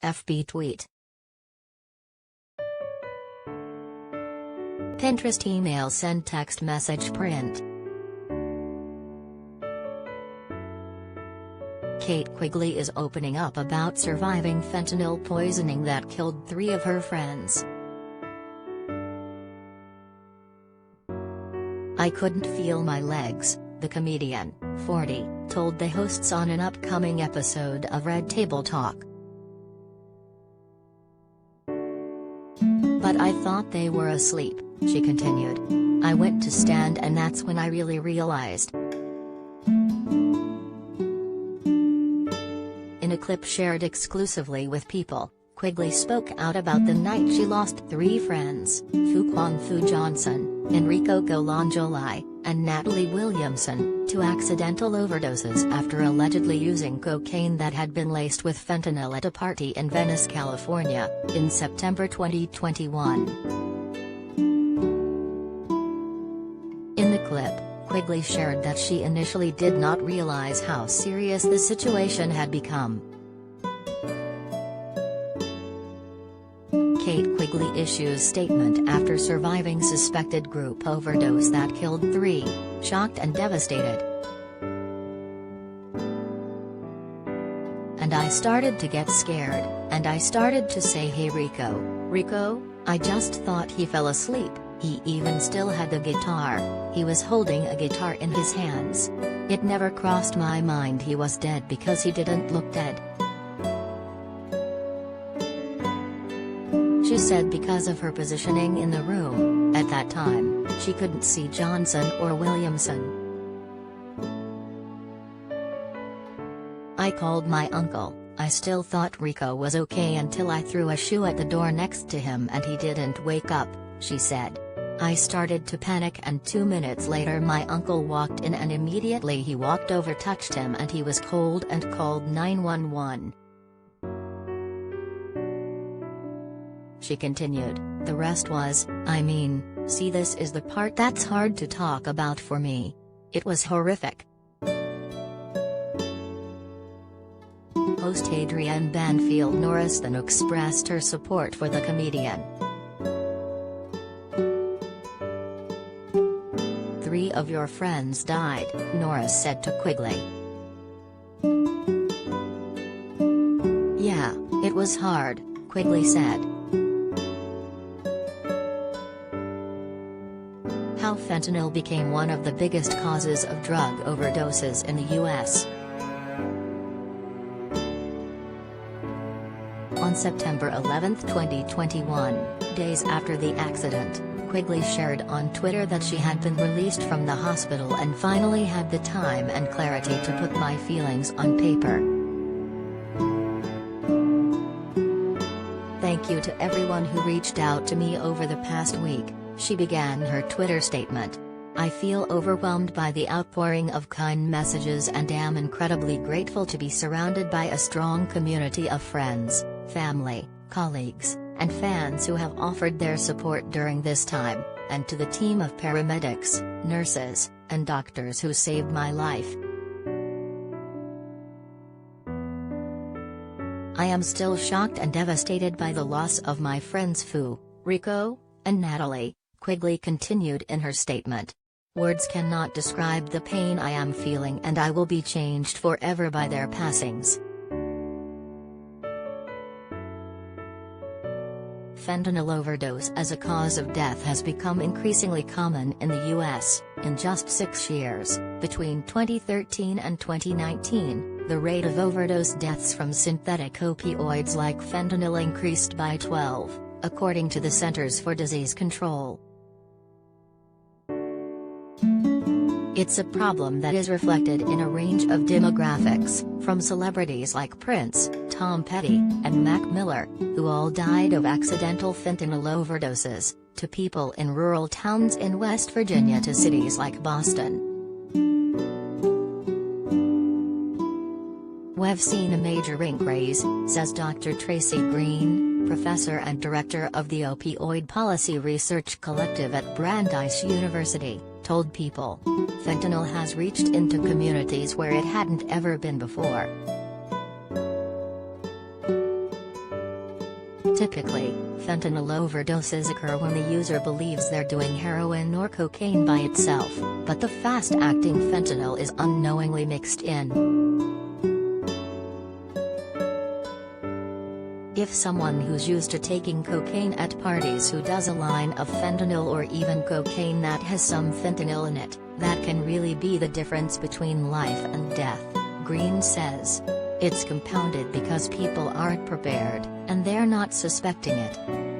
FB tweet. Pinterest email send text message print. Kate Quigley is opening up about surviving fentanyl poisoning that killed 3 of her friends. I couldn't feel my legs, the comedian, 40, told the hosts on an upcoming episode of Red Table Talk. But I thought they were asleep, she continued. I went to stand and that's when I really realized. In a clip shared exclusively with People, Quigley spoke out about the night she lost 3 friends, Fuquan Johnson, Enrico Colangeli, and Natalie Williamson, to accidental overdoses after allegedly using cocaine that had been laced with fentanyl at a party in Venice, California, in September 2021. In the clip, Quigley shared that she initially did not realize how serious the situation had become. Kate Quigley issues statement after surviving suspected group overdose that killed 3, shocked and devastated. And I started to get scared, and I started to say, hey Rico, I just thought he fell asleep. He even still had the guitar, he was holding a guitar in his hands. It never crossed my mind he was dead because he didn't look dead. She said because of her positioning in the room, at that time, she couldn't see Johnson or Williamson. I called my uncle, I still thought Rico was okay until I threw a shoe at the door next to him and he didn't wake up, she said. I started to panic and 2 minutes later my uncle walked in and immediately he walked over, touched him and he was cold and called 911. She continued, the rest was, see, this is the part that's hard to talk about for me. It was horrific. Host Adrienne Banfield Norris then expressed her support for the comedian. 3 of your friends died, Norris said to Quigley. Yeah, it was hard, Quigley said. How fentanyl became one of the biggest causes of drug overdoses in the U.S. On September 11, 2021, days after the accident, Quigley shared on Twitter that she had been released from the hospital and finally had the time and clarity to put my feelings on paper. Thank you to everyone who reached out to me over the past week, she began her Twitter statement. I feel overwhelmed by the outpouring of kind messages and am incredibly grateful to be surrounded by a strong community of friends, family, colleagues, and fans who have offered their support during this time, and to the team of paramedics, nurses, and doctors who saved my life. I am still shocked and devastated by the loss of my friends Fu, Rico, and Natalie, Quigley continued in her statement. Words cannot describe the pain I am feeling and I will be changed forever by their passings. Fentanyl overdose as a cause of death has become increasingly common in the U.S. In just 6 years, between 2013 and 2019, the rate of overdose deaths from synthetic opioids like fentanyl increased by 12, according to the Centers for Disease Control. It's a problem that is reflected in a range of demographics, from celebrities like Prince, Tom Petty, and Mac Miller, who all died of accidental fentanyl overdoses, to people in rural towns in West Virginia to cities like Boston. We've seen a major increase, says Dr. Tracy Green, professor and director of the Opioid Policy Research Collective at Brandeis University, told People. Fentanyl has reached into communities where it hadn't ever been before. Typically, fentanyl overdoses occur when the user believes they're doing heroin or cocaine by itself, but the fast-acting fentanyl is unknowingly mixed in. If someone who's used to taking cocaine at parties who does a line of fentanyl or even cocaine that has some fentanyl in it, that can really be the difference between life and death, Green says. It's compounded because people aren't prepared, and they're not suspecting it.